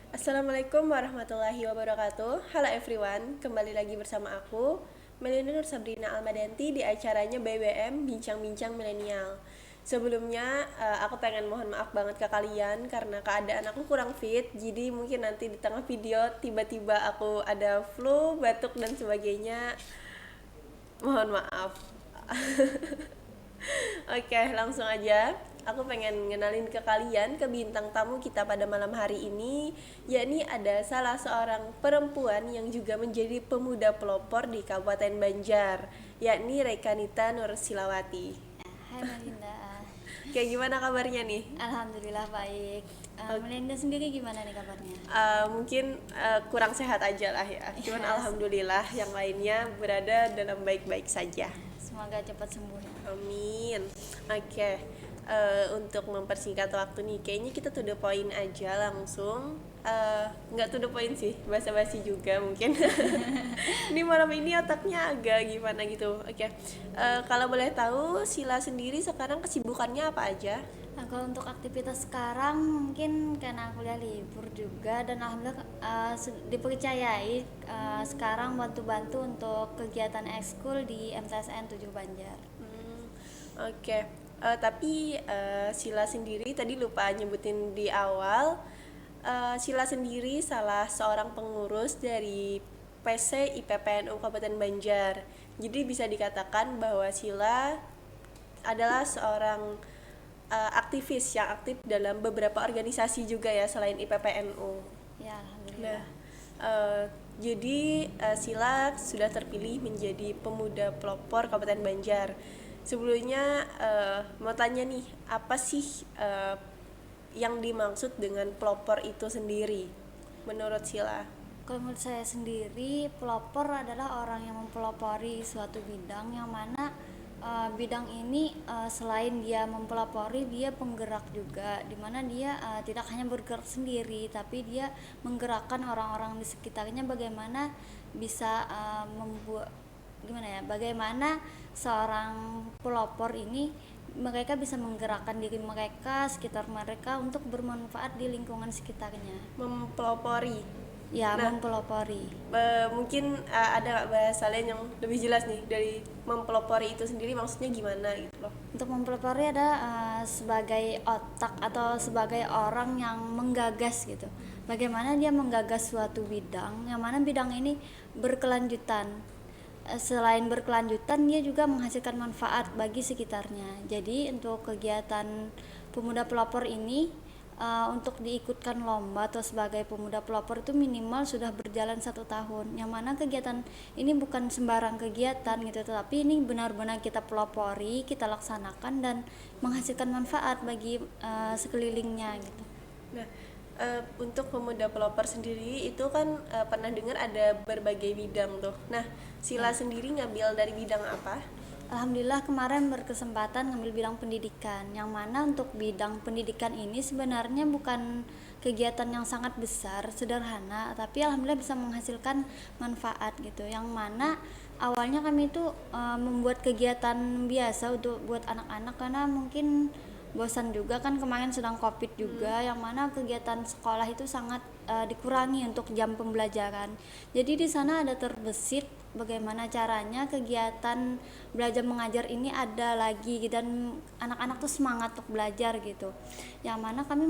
Assalamualaikum warahmatullahi wabarakatuh. Halo everyone, kembali lagi bersama aku, Melinda Nur Sabrina Almadanti di acaranya BBM Bincang-Bincang Milenial. Sebelumnya, aku pengen mohon maaf banget ke kalian karena keadaan aku kurang fit, jadi mungkin nanti di tengah video tiba-tiba aku ada flu, batuk dan sebagainya. Mohon maaf. Oke, langsung aja. Aku pengen ngenalin ke kalian ke bintang tamu kita pada malam hari ini, yakni ada salah seorang perempuan yang juga menjadi pemuda pelopor di Kabupaten Banjar, yakni Rekanita Nur Silawati. Hai Melinda, Kayak gimana kabarnya nih? Alhamdulillah baik. Oke. Melinda sendiri gimana nih kabarnya? Mungkin kurang sehat aja lah ya. Cuman Ya, alhamdulillah yang lainnya berada dalam baik-baik saja. semoga cepat sembuh ya. Amin. Oke, untuk mempersingkat waktu nih, kayaknya kita to the point aja langsung. Nggak to the point sih, basa-basi juga mungkin. Ini malam ini otaknya agak gimana gitu. Oke, kalau boleh tahu, Sila sendiri sekarang kesibukannya apa aja? Nah, kalau untuk aktivitas sekarang mungkin karena kuliah libur juga dan alhamdulillah dipercayai sekarang bantu-bantu untuk kegiatan ekskul di MTSN 7 Banjar. Hmm, oke. Tapi Sila sendiri tadi lupa nyebutin di awal. Sila sendiri salah seorang pengurus dari PC IPPNU Kabupaten Banjar. Jadi bisa dikatakan bahwa Sila adalah seorang aktivis yang aktif dalam beberapa organisasi juga ya selain IPPNU. Ya, Nah, alhamdulillah. eh, jadi Sila sudah terpilih menjadi pemuda pelopor Kabupaten Banjar. Sebelumnya mau tanya nih, apa sih yang dimaksud dengan pelopor itu sendiri menurut Sila? Kalau menurut saya sendiri, pelopor adalah orang yang mempelopori suatu bidang yang mana bidang ini selain dia mempelopori, dia penggerak juga, dimana dia tidak hanya bergerak sendiri, tapi dia menggerakkan orang-orang di sekitarnya bagaimana bisa membuat gimana ya, bagaimana seorang pelopor ini mereka bisa menggerakkan diri mereka, sekitar mereka untuk bermanfaat di lingkungan sekitarnya. Mempelopori. Ya, Nah, mempelopori. mungkin ada bahasa lain yang lebih jelas nih dari mempelopori itu sendiri maksudnya gimana gitu loh. Untuk mempelopori ada sebagai otak atau sebagai orang yang menggagas gitu. Bagaimana dia menggagas suatu bidang, yang mana bidang ini berkelanjutan. Selain berkelanjutan, dia juga menghasilkan manfaat bagi sekitarnya. Jadi untuk kegiatan pemuda pelopor ini, untuk diikutkan lomba atau sebagai pemuda pelopor itu minimal sudah berjalan 1 tahun, yang mana kegiatan ini bukan sembarang kegiatan gitu, tetapi ini benar-benar kita pelopori, kita laksanakan dan menghasilkan manfaat bagi sekelilingnya gitu. Nah, untuk pemuda pelopor sendiri itu kan pernah dengar ada berbagai bidang tuh. Nah, Sila Ya, sendiri ngambil dari bidang apa? alhamdulillah kemarin berkesempatan ngambil bidang pendidikan, yang mana untuk bidang pendidikan ini sebenarnya bukan kegiatan yang sangat besar, sederhana, tapi alhamdulillah bisa menghasilkan manfaat gitu. Yang mana awalnya kami itu membuat kegiatan biasa untuk buat anak-anak karena mungkin bosan juga kan, kemarin sedang covid juga, yang mana kegiatan sekolah itu sangat dikurangi untuk jam pembelajaran. Jadi di sana ada terbesit bagaimana caranya kegiatan belajar mengajar ini ada lagi dan anak-anak tuh semangat untuk belajar gitu. Yang mana kami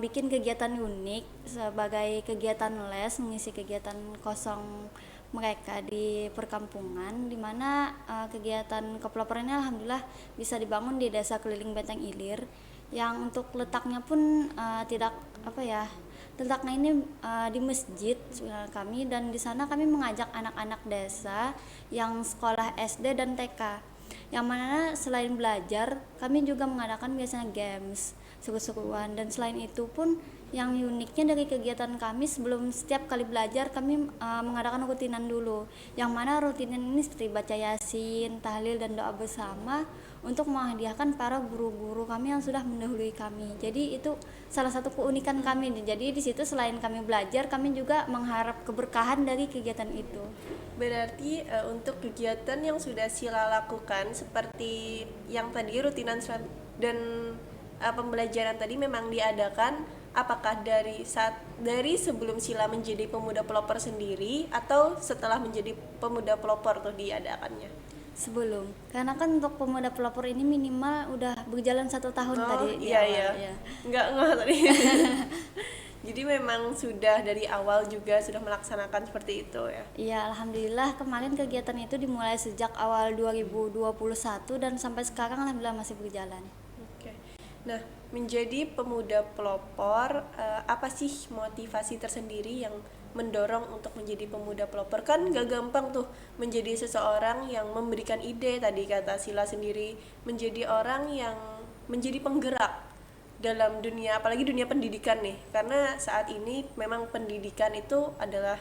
bikin kegiatan unik sebagai kegiatan les, mengisi kegiatan kosong mereka di perkampungan, di mana kegiatan kepeloporannya alhamdulillah bisa dibangun di desa keliling Benteng Ilir, yang untuk letaknya pun tidak apa ya, letaknya ini di masjid kami, dan di sana kami mengajak anak-anak desa yang sekolah SD dan TK, yang mana selain belajar kami juga mengadakan biasanya games seru-seruan. Dan selain itu pun yang uniknya dari kegiatan kami, sebelum setiap kali belajar kami mengadakan rutinan dulu, yang mana rutinan ini seperti baca yasin, tahlil dan doa bersama untuk menghadiahkan para guru-guru kami yang sudah mendahului kami. Jadi itu salah satu keunikan kami. Jadi di situ selain kami belajar, kami juga mengharap keberkahan dari kegiatan itu. Berarti untuk kegiatan yang sudah Sila lakukan seperti yang tadi rutinan dan pembelajaran tadi memang diadakan apakah dari sebelum Sila menjadi pemuda pelopor sendiri atau setelah menjadi pemuda pelopor tuh diadakannya? Sebelum, karena kan untuk pemuda pelopor ini minimal udah berjalan 1 tahun tadi di Iya awal iya. ya. Enggak tadi. Jadi memang sudah dari awal juga sudah melaksanakan seperti itu ya. Iya, alhamdulillah kemarin kegiatan itu dimulai sejak awal 2021 dan sampai sekarang alhamdulillah masih berjalan. Oke. Nah, menjadi pemuda pelopor, apa sih motivasi tersendiri yang mendorong untuk menjadi pemuda pelopor? Kan gak gampang tuh menjadi seseorang yang memberikan ide, tadi kata Sila sendiri, menjadi orang yang menjadi penggerak dalam dunia, apalagi dunia pendidikan nih. Karena saat ini memang pendidikan itu adalah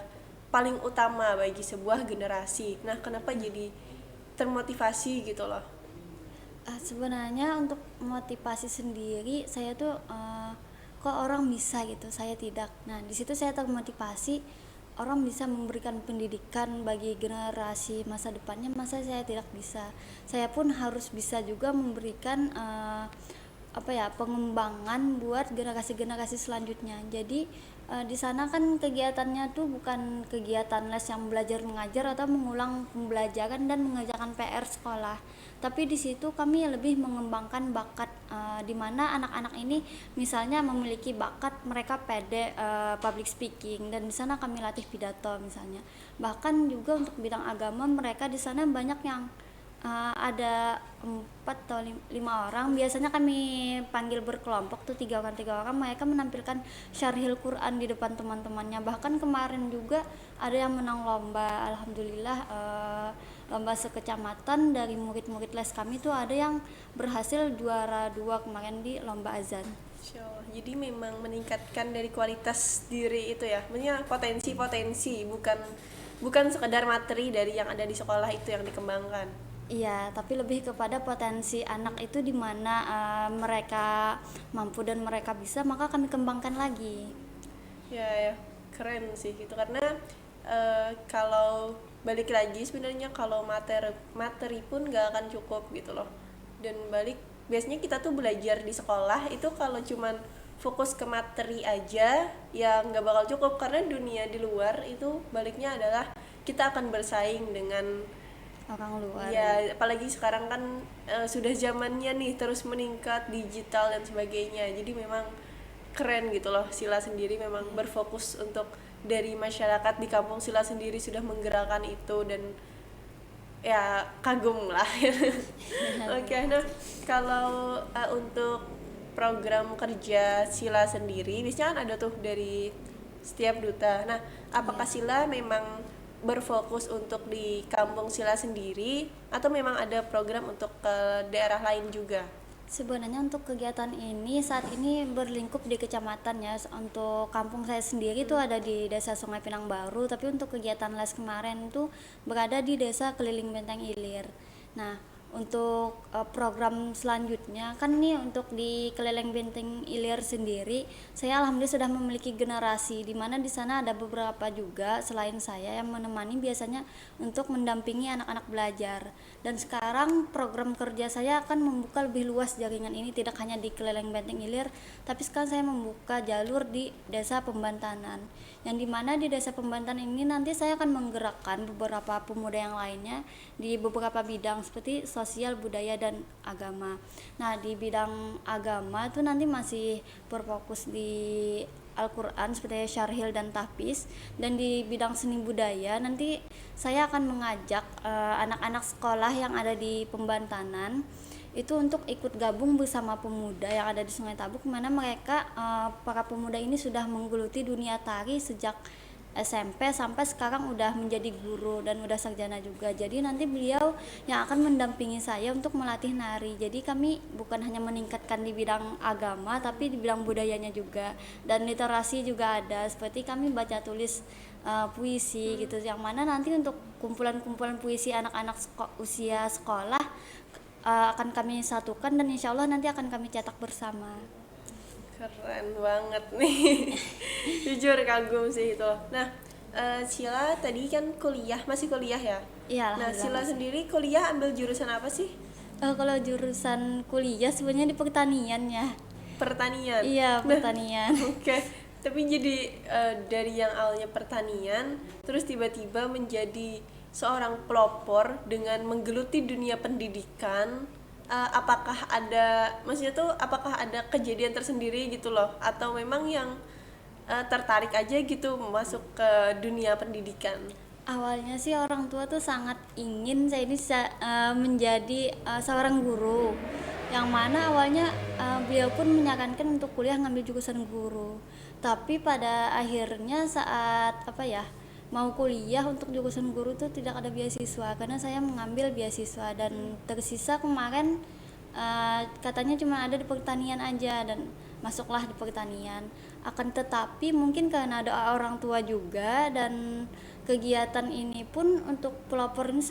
paling utama bagi sebuah generasi. Nah, kenapa jadi termotivasi gitu loh? Sebenarnya untuk motivasi sendiri saya tuh kok orang bisa gitu, saya tidak. Nah, di situ saya termotivasi orang bisa memberikan pendidikan bagi generasi masa depannya, masa saya tidak bisa. Saya pun harus bisa juga memberikan pengembangan buat generasi-generasi selanjutnya. Jadi di sana kan kegiatannya tuh bukan kegiatan les yang belajar mengajar atau mengulang pembelajaran dan mengerjakan PR sekolah, tapi di situ kami lebih mengembangkan bakat, di mana anak-anak ini misalnya memiliki bakat, mereka pede public speaking, dan di sana kami latih pidato misalnya. Bahkan juga untuk bidang agama mereka di sana banyak yang ada 4 atau 5 orang, biasanya kami panggil berkelompok tuh 3 orang mereka menampilkan syarhil Quran di depan teman-temannya. Bahkan kemarin juga ada yang menang lomba, alhamdulillah, lomba sekecamatan dari murid-murid les kami tuh ada yang berhasil juara 2 kemarin di lomba azan. Jadi memang meningkatkan dari kualitas diri itu ya, maksudnya potensi bukan sekedar materi dari yang ada di sekolah itu yang dikembangkan. Iya, tapi lebih kepada potensi anak itu di mana mereka mampu dan mereka bisa, maka kami kembangkan lagi. Ya, keren sih gitu, karena kalau balik lagi sebenarnya kalau materi pun gak akan cukup gitu loh. Dan biasanya kita tuh belajar di sekolah itu kalau cuman fokus ke materi aja ya nggak bakal cukup, karena dunia di luar itu baliknya adalah kita akan bersaing dengan Orang luar. ya, apalagi sekarang kan sudah zamannya nih terus meningkat digital dan sebagainya. Jadi memang keren gitu loh, Sila sendiri memang berfokus untuk dari masyarakat di kampung Sila sendiri sudah menggerakkan itu, dan ya kagum lah. Oke, nah kalau untuk program kerja Sila sendiri biasanya kan ada tuh dari setiap duta. Nah, apakah Sila memang berfokus untuk di kampung Sila sendiri atau memang ada program untuk ke daerah lain juga? Sebenarnya untuk kegiatan ini saat ini berlingkup di kecamatan ya. Untuk kampung saya sendiri tuh ada di Desa Sungai Pinang Baru, tapi untuk kegiatan les kemarin tuh berada di Desa Keliling Benteng Ilir. Nah, untuk program selanjutnya kan nih untuk di Keliling Benteng Ilir sendiri saya alhamdulillah sudah memiliki generasi, di mana di sana ada beberapa juga selain saya yang menemani biasanya untuk mendampingi anak-anak belajar. Dan sekarang program kerja saya akan membuka lebih luas jaringan ini, tidak hanya di Keliling Benteng Ilir, tapi sekarang saya membuka jalur di Desa Pembantanan, yang dimana di Desa Pembantanan ini nanti saya akan menggerakkan beberapa pemuda yang lainnya di beberapa bidang seperti sosial, budaya, dan agama. Nah, di bidang agama itu nanti masih berfokus di Al-Quran seperti syarhil dan tahfiz, dan di bidang seni budaya nanti saya akan mengajak anak-anak sekolah yang ada di Pembantanan itu untuk ikut gabung bersama pemuda yang ada di Sungai Tabuk, mana mereka para pemuda ini sudah menggeluti dunia tari sejak SMP sampai sekarang udah menjadi guru dan udah sarjana juga. Jadi nanti beliau yang akan mendampingi saya untuk melatih nari. Jadi kami bukan hanya meningkatkan di bidang agama tapi di bidang budayanya juga, dan literasi juga ada, seperti kami baca tulis puisi gitu, yang mana nanti untuk kumpulan-kumpulan puisi anak-anak usia sekolah akan kami satukan dan insya Allah nanti akan kami cetak bersama. Keren banget nih. Jujur kagum sih itu. Nah, Sila tadi kan masih kuliah ya? Iya. Nah, Sila sendiri kuliah ambil jurusan apa sih? Kalau jurusan kuliah sebenarnya di pertanian ya. pertanian. Iya, Nah, pertanian. oke. Tapi jadi dari yang awalnya pertanian, terus tiba-tiba menjadi seorang pelopor dengan menggeluti dunia pendidikan. Apakah ada, maksudnya tuh apakah ada kejadian tersendiri gitu loh, atau memang yang tertarik aja gitu masuk ke dunia pendidikan? Awalnya sih orang tua tuh sangat ingin saya ini menjadi seorang guru, yang mana awalnya beliau pun menyarankan untuk kuliah ngambil jurusan guru. Tapi pada akhirnya saat apa ya mau kuliah untuk jurusan guru tuh tidak ada beasiswa karena saya mengambil beasiswa, dan tersisa kemarin katanya cuma ada di pertanian aja, dan masuklah di pertanian. Akan tetapi mungkin karena doa orang tua juga, dan kegiatan ini pun untuk pelopor ini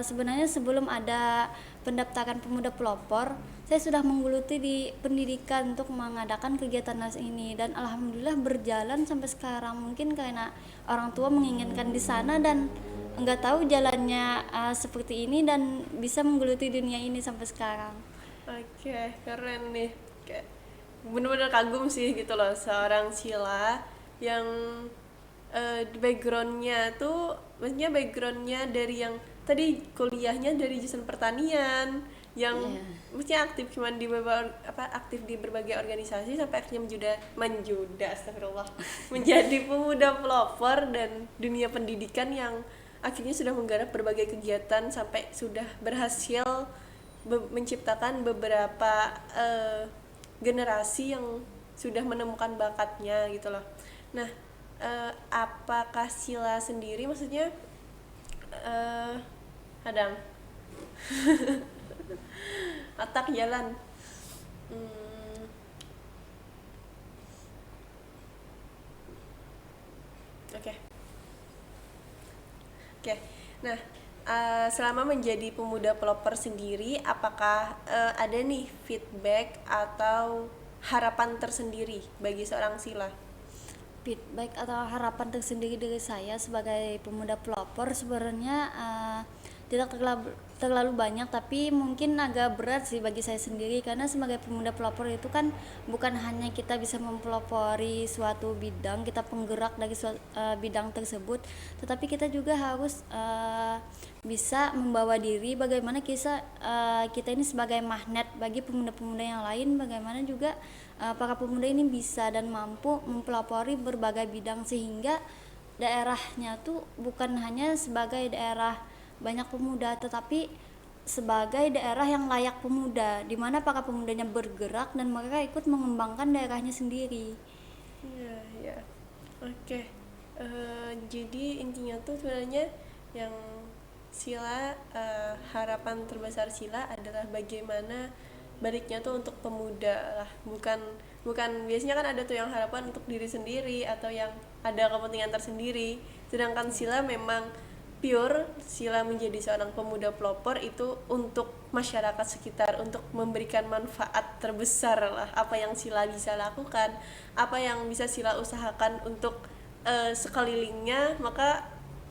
sebenarnya sebelum ada pendaftaran pemuda pelopor, saya sudah menggeluti di pendidikan untuk mengadakan kegiatan nas ini, dan alhamdulillah berjalan sampai sekarang. Mungkin karena orang tua menginginkan di sana dan nggak tahu jalannya seperti ini, dan bisa menggeluti dunia ini sampai sekarang. Oke, keren nih. Kayak bener-bener kagum sih gitu loh seorang Sila yang backgroundnya tuh, maksudnya backgroundnya dari yang tadi kuliahnya dari jurusan pertanian, yang maksudnya aktif cuman di aktif di berbagai organisasi sampai akhirnya astagfirullah, menjadi pemuda pelopor dan dunia pendidikan yang akhirnya sudah menggarap berbagai kegiatan sampai sudah berhasil menciptakan beberapa generasi yang sudah menemukan bakatnya gitu loh. Nah, apakah Sila sendiri, maksudnya Hadang otak jalan. Oke. Oke. Nah, selama menjadi pemuda pelopor sendiri, apakah ada nih feedback atau harapan tersendiri bagi seorang Sila? Feedback atau harapan tersendiri dari saya sebagai pemuda pelopor sebenarnya tidak terlalu banyak, tapi mungkin agak berat sih bagi saya sendiri, karena sebagai pemuda pelopor itu kan bukan hanya kita bisa mempelopori suatu bidang, kita penggerak dari bidang tersebut, tetapi kita juga harus bisa membawa diri bagaimana kita ini sebagai magnet bagi pemuda-pemuda yang lain, bagaimana juga para pemuda ini bisa dan mampu mempelopori berbagai bidang, sehingga daerahnya tuh bukan hanya sebagai daerah banyak pemuda, tetapi sebagai daerah yang layak pemuda, di mana para pemudanya bergerak dan mereka ikut mengembangkan daerahnya sendiri. Iya, iya. Oke. Jadi intinya tuh sebenarnya yang Sila, harapan terbesar Sila adalah bagaimana baliknya tuh untuk pemuda lah, bukan biasanya kan ada tuh yang harapan untuk diri sendiri atau yang ada kepentingan tersendiri, sedangkan Sila memang pure, Sila menjadi seorang pemuda pelopor itu untuk masyarakat sekitar, untuk memberikan manfaat terbesar lah. Apa yang Sila bisa lakukan, apa yang bisa Sila usahakan untuk sekelilingnya, maka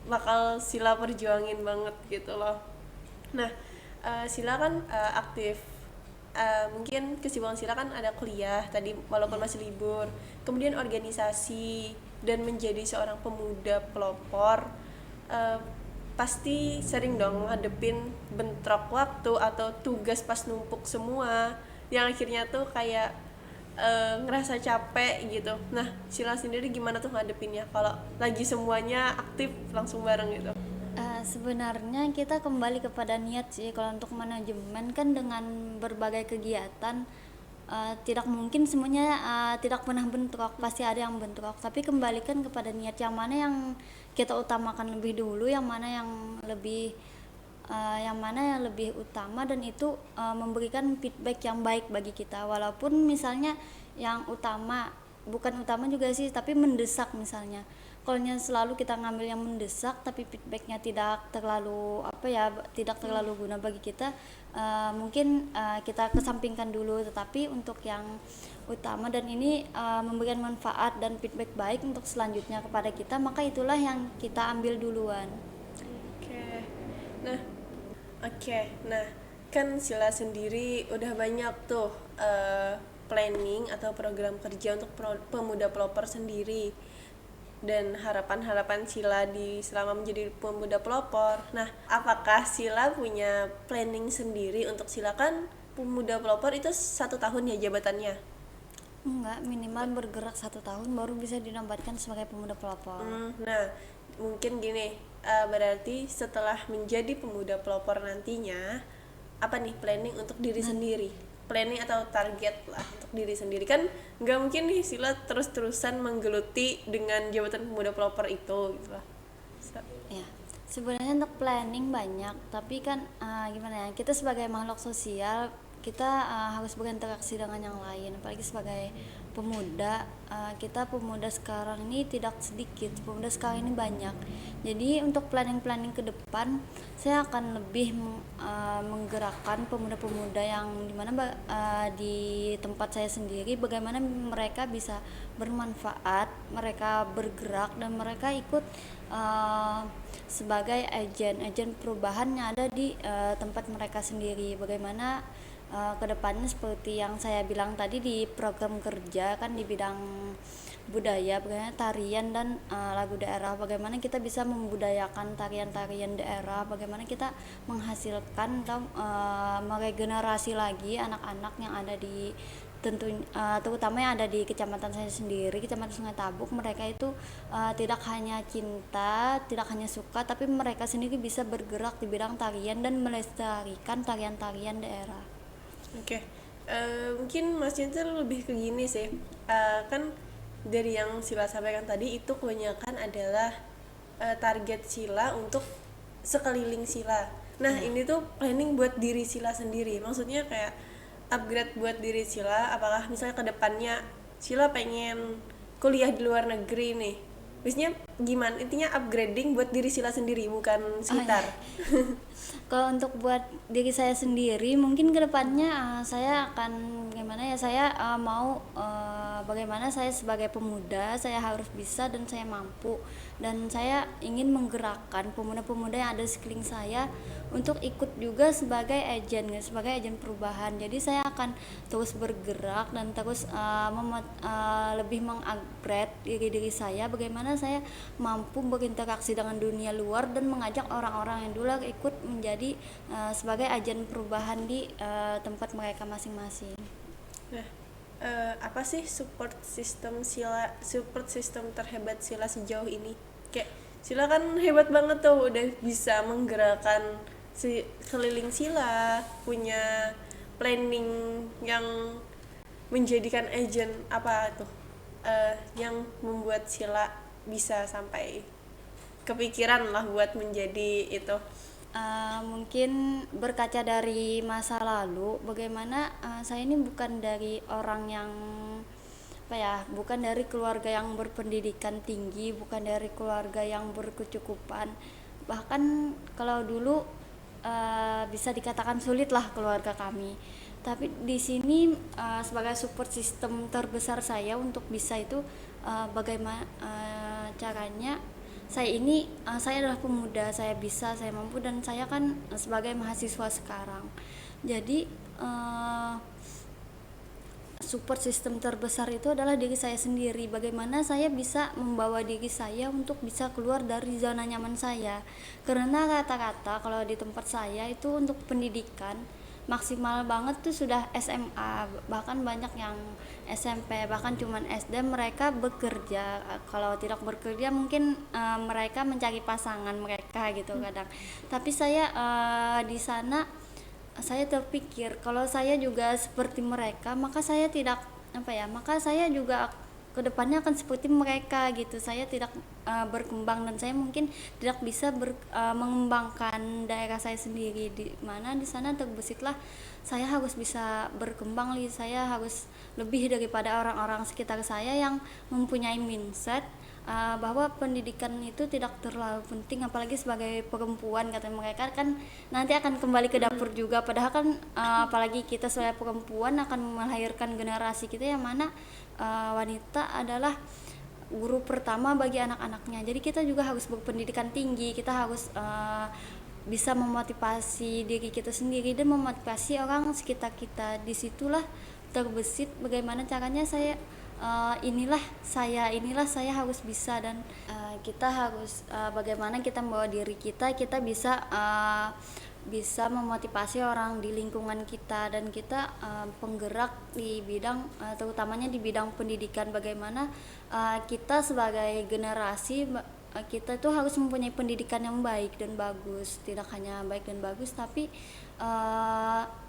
bakal Sila perjuangin banget gitu loh. Nah, Sila kan aktif, mungkin kesibukan Sila kan ada kuliah tadi walaupun masih libur, kemudian organisasi, dan menjadi seorang pemuda pelopor. Pasti sering dong ngadepin bentrok waktu atau tugas pas numpuk semua, yang akhirnya tuh kayak ngerasa capek gitu. Nah, Sila sendiri gimana tuh ngadepinnya kalau lagi semuanya aktif langsung bareng gitu? Sebenarnya kita kembali kepada niat sih. Kalau untuk manajemen kan dengan berbagai kegiatan tidak mungkin semuanya tidak pernah bentrok, pasti ada yang bentrok, tapi kembalikan kepada niat, yang mana yang kita utamakan lebih dulu, yang mana yang lebih utama, dan itu memberikan feedback yang baik bagi kita, walaupun misalnya yang bukan utama juga sih, tapi mendesak misalnya. Kalau selalu kita ngambil yang mendesak tapi feedbacknya tidak terlalu guna bagi kita, mungkin kita kesampingkan dulu. Tetapi untuk yang utama dan ini memberikan manfaat dan feedback baik untuk selanjutnya kepada kita, maka itulah yang kita ambil duluan. Oke, nah kan Sila sendiri udah banyak tuh planning atau program kerja untuk pemuda pelopor sendiri dan harapan-harapan Sila di selama menjadi pemuda pelopor. Nah, apakah Sila punya planning sendiri untuk Sila? Kan pemuda pelopor itu 1 tahun ya jabatannya. Enggak, minimal bergerak 1 tahun baru bisa dinobatkan sebagai pemuda pelopor. Nah, mungkin gini, berarti setelah menjadi pemuda pelopor nantinya, apa nih planning untuk diri sendiri? Planning atau target lah untuk diri sendiri. Kan nggak mungkin nih Sila terus-terusan menggeluti dengan jabatan pemuda pelopor itu gitu lah. Ya, sebenarnya untuk planning banyak, tapi kan gimana ya, kita sebagai makhluk sosial kita harus berinteraksi dengan yang lain, apalagi sebagai pemuda. Kita pemuda sekarang ini tidak sedikit, pemuda sekarang ini banyak. Jadi untuk planning ke depan saya akan lebih menggerakkan pemuda-pemuda yang dimana di tempat saya sendiri, bagaimana mereka bisa bermanfaat, mereka bergerak dan mereka ikut sebagai agen perubahan yang ada di tempat mereka sendiri. Bagaimana kedepannya seperti yang saya bilang tadi di program kerja kan di bidang budaya, bagaimana tarian dan lagu daerah, bagaimana kita bisa membudayakan tarian-tarian daerah, bagaimana kita menghasilkan atau meregenerasi lagi anak-anak yang ada di terutama yang ada di kecamatan saya sendiri, Kecamatan Sungai Tabuk. Mereka itu tidak hanya cinta, tidak hanya suka, tapi mereka sendiri bisa bergerak di bidang tarian dan melestarikan tarian-tarian daerah. Oke, mungkin Mas Cinta lebih ke gini sih. Kan dari yang Sila sampaikan tadi itu kebanyakan adalah target Sila untuk sekeliling Sila. Nah, ini tuh planning buat diri Sila sendiri. Maksudnya kayak upgrade buat diri Sila. Apakah misalnya ke depannya Sila pengen kuliah di luar negeri nih? Biasanya gimana? Intinya upgrading buat diri Sila sendiri, bukan sekitar. Kalau untuk buat diri saya sendiri, mungkin kedepannya saya akan gimana ya, saya mau bagaimana saya sebagai pemuda saya harus bisa dan saya mampu, dan saya ingin menggerakkan pemuda-pemuda yang ada di sekeliling saya untuk ikut juga sebagai agen perubahan. Jadi saya akan terus bergerak dan terus lebih mengupgrade diri saya, bagaimana saya mampu berinteraksi dengan dunia luar dan mengajak orang-orang yang dulu ikut menjadi sebagai agen perubahan di tempat mereka masing-masing. Nah, apa sih support system terhebat Sila sejauh ini? Kayak Sila kan hebat banget tuh, udah bisa menggerakkan keliling Sila, punya planning yang menjadikan agent apa tuh yang membuat Sila bisa sampai kepikiran lah buat menjadi itu. Mungkin berkaca dari masa lalu, bagaimana saya ini bukan dari orang yang bukan dari keluarga yang berpendidikan tinggi, bukan dari keluarga yang berkecukupan. Bahkan kalau dulu bisa dikatakan sulit lah keluarga kami. Tapi di sini sebagai support system terbesar saya untuk bisa itu bagaimana caranya saya adalah pemuda, saya bisa, saya mampu, dan saya kan sebagai mahasiswa sekarang. Jadi support system terbesar itu adalah diri saya sendiri. Bagaimana saya bisa membawa diri saya untuk bisa keluar dari zona nyaman saya. Karena rata-rata kalau di tempat saya itu untuk pendidikan maksimal banget tuh sudah SMA, bahkan banyak yang SMP, bahkan cuman SD mereka bekerja. Kalau tidak bekerja mungkin mereka mencari pasangan mereka gitu kadang. Tapi saya di sana saya terpikir kalau saya juga seperti mereka, maka saya juga kedepannya akan seperti mereka gitu. Saya tidak berkembang dan saya mungkin tidak bisa mengembangkan daerah saya sendiri, di mana di sana terbesitlah saya harus bisa berkembang, saya harus lebih daripada orang-orang sekitar saya yang mempunyai mindset bahwa pendidikan itu tidak terlalu penting, apalagi sebagai perempuan, kata mereka kan nanti akan kembali ke dapur juga, padahal kan apalagi kita sebagai perempuan akan melahirkan generasi kita yang mana wanita adalah guru pertama bagi anak-anaknya. Jadi kita juga harus berpendidikan tinggi, kita harus bisa memotivasi diri kita sendiri dan memotivasi orang sekitar kita. Disitulah terbesit bagaimana caranya inilah saya harus bisa, dan kita harus bagaimana kita membawa diri kita bisa memotivasi orang di lingkungan kita, dan kita penggerak di bidang terutamanya di bidang pendidikan. Bagaimana kita sebagai generasi kita tuh harus mempunyai pendidikan yang baik dan bagus, tidak hanya baik dan bagus tapi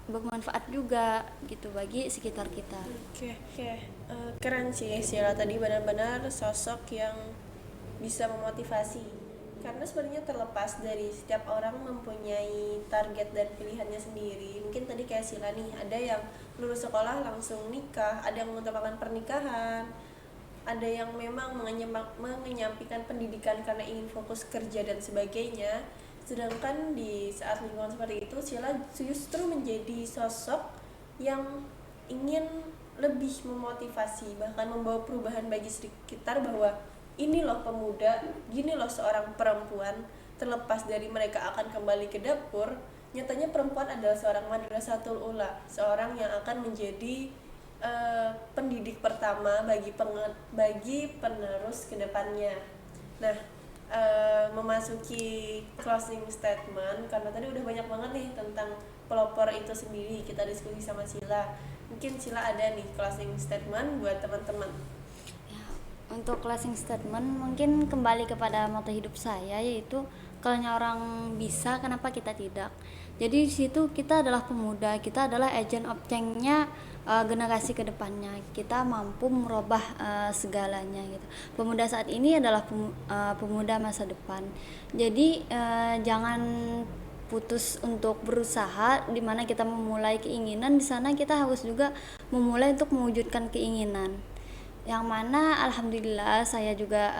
bermanfaat juga gitu bagi sekitar kita. Oke. Keren sih Sila tadi, benar-benar sosok yang bisa memotivasi. Karena sebenarnya terlepas dari setiap orang mempunyai target dan pilihannya sendiri. Mungkin tadi kayak Sila nih, ada yang lulus sekolah langsung nikah, ada yang mengutamakan pernikahan, ada yang memang menyampaikan pendidikan karena ingin fokus kerja dan sebagainya. Sedangkan di saat lingkungan seperti itu, Sila justru menjadi sosok yang ingin lebih memotivasi, bahkan membawa perubahan bagi sekitar, bahwa ini loh pemuda, gini loh seorang perempuan, terlepas dari mereka akan kembali ke dapur, nyatanya perempuan adalah seorang madrasatul ula, seorang yang akan menjadi pendidik pertama bagi penerus kedepannya. Nah, memasuki closing statement, karena tadi udah banyak banget nih tentang pelopor itu sendiri kita diskusi sama Sila. Mungkin Sila ada nih closing statement buat teman-teman. Ya, untuk closing statement mungkin kembali kepada motto hidup saya, yaitu kalau orang bisa kenapa kita tidak. Jadi di situ kita adalah pemuda, kita adalah agent of change-nya generasi kedepannya. Kita mampu merubah segalanya gitu. Pemuda saat ini adalah pemuda masa depan. Jadi jangan putus untuk berusaha. Di mana kita memulai keinginan, di sana kita harus juga memulai untuk mewujudkan keinginan. Yang mana alhamdulillah saya juga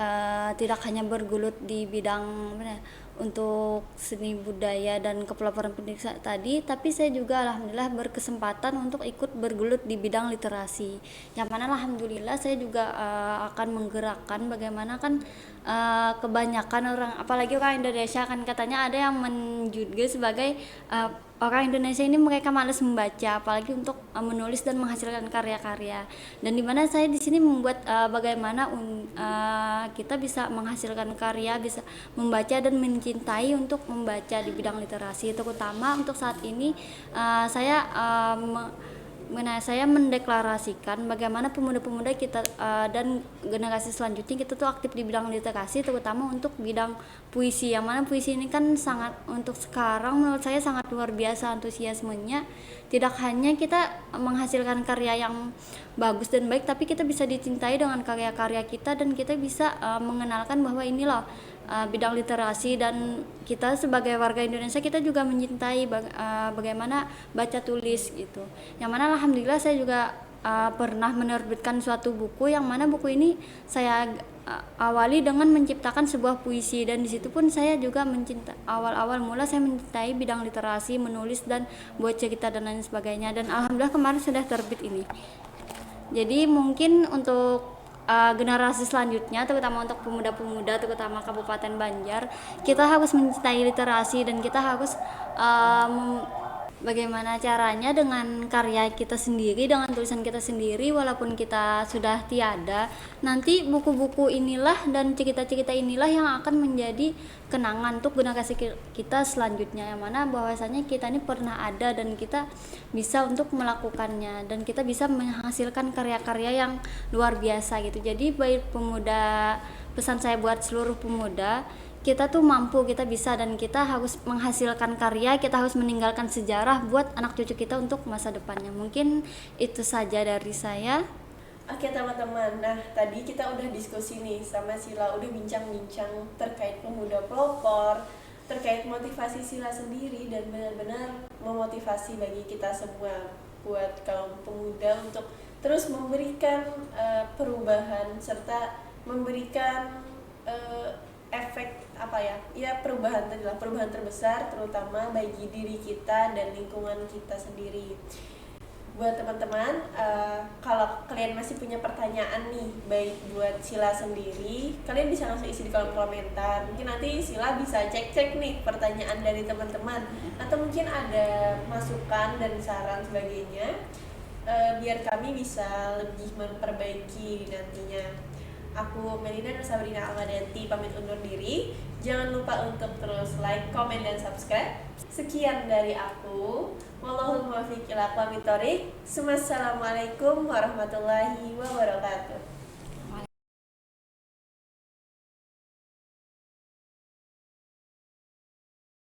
tidak hanya bergelut di bidang untuk seni budaya dan kepeloporan pendidikan tadi, tapi saya juga alhamdulillah berkesempatan untuk ikut bergelut di bidang literasi, yang mana alhamdulillah saya juga akan menggerakkan bagaimana kan kebanyakan orang, apalagi orang Indonesia kan katanya ada yang menjudge sebagai orang Indonesia ini mereka malas membaca, apalagi untuk menulis dan menghasilkan karya-karya. Dan dimana saya di sini membuat bagaimana kita bisa menghasilkan karya, bisa membaca dan mencintai untuk membaca di bidang literasi. Terutama untuk saat ini saya mendeklarasikan bagaimana pemuda-pemuda kita dan generasi selanjutnya kita tuh aktif di bidang literasi, terutama untuk bidang puisi, yang mana puisi ini kan sangat, untuk sekarang menurut saya sangat luar biasa antusiasmenya. Tidak hanya kita menghasilkan karya yang bagus dan baik, tapi kita bisa dicintai dengan karya-karya kita, dan kita bisa mengenalkan bahwa ini loh bidang literasi, dan kita sebagai warga Indonesia kita juga mencintai bagaimana baca tulis gitu. Yang mana alhamdulillah saya juga pernah menerbitkan suatu buku, yang mana buku ini saya awali dengan menciptakan sebuah puisi, dan di situ pun saya juga awal mula saya mencintai bidang literasi, menulis dan buat cerita dan lain sebagainya, dan alhamdulillah kemarin sudah terbit ini. Jadi mungkin untuk generasi selanjutnya, terutama untuk pemuda-pemuda, terutama Kabupaten Banjar, kita harus mencintai literasi, dan kita harus bagaimana caranya dengan karya kita sendiri, dengan tulisan kita sendiri, walaupun kita sudah tiada, nanti buku-buku inilah dan cerita-cerita inilah yang akan menjadi kenangan untuk generasi kita selanjutnya, yang mana bahwasanya kita ini pernah ada dan kita bisa untuk melakukannya, dan kita bisa menghasilkan karya-karya yang luar biasa gitu. Jadi baik pemuda, pesan saya buat seluruh pemuda, kita tuh mampu, kita bisa, dan kita harus menghasilkan karya, kita harus meninggalkan sejarah buat anak cucu kita untuk masa depannya. Mungkin itu saja dari saya. Oke teman-teman, nah tadi kita udah diskusi nih sama Sila, udah bincang-bincang terkait pemuda pelopor, terkait motivasi Sila sendiri, dan benar-benar memotivasi bagi kita semua buat kaum pemuda untuk terus memberikan perubahan, serta memberikan efek perubahan tadilah, perubahan terbesar terutama bagi diri kita dan lingkungan kita sendiri. Buat teman-teman, kalau kalian masih punya pertanyaan nih, baik buat Sila sendiri, kalian bisa langsung isi di kolom komentar. Mungkin nanti Sila bisa cek-cek nih pertanyaan dari teman-teman, atau mungkin ada masukan dan saran sebagainya. biar kami bisa lebih memperbaiki nantinya. Aku Melina Nur Sabrina Almadanti pamit undur diri. Jangan lupa untuk terus like, komen, dan subscribe. Sekian dari aku. Wallahul muwaffiq ila aqwamit thoriq. Wassalamualaikum warahmatullahi wabarakatuh.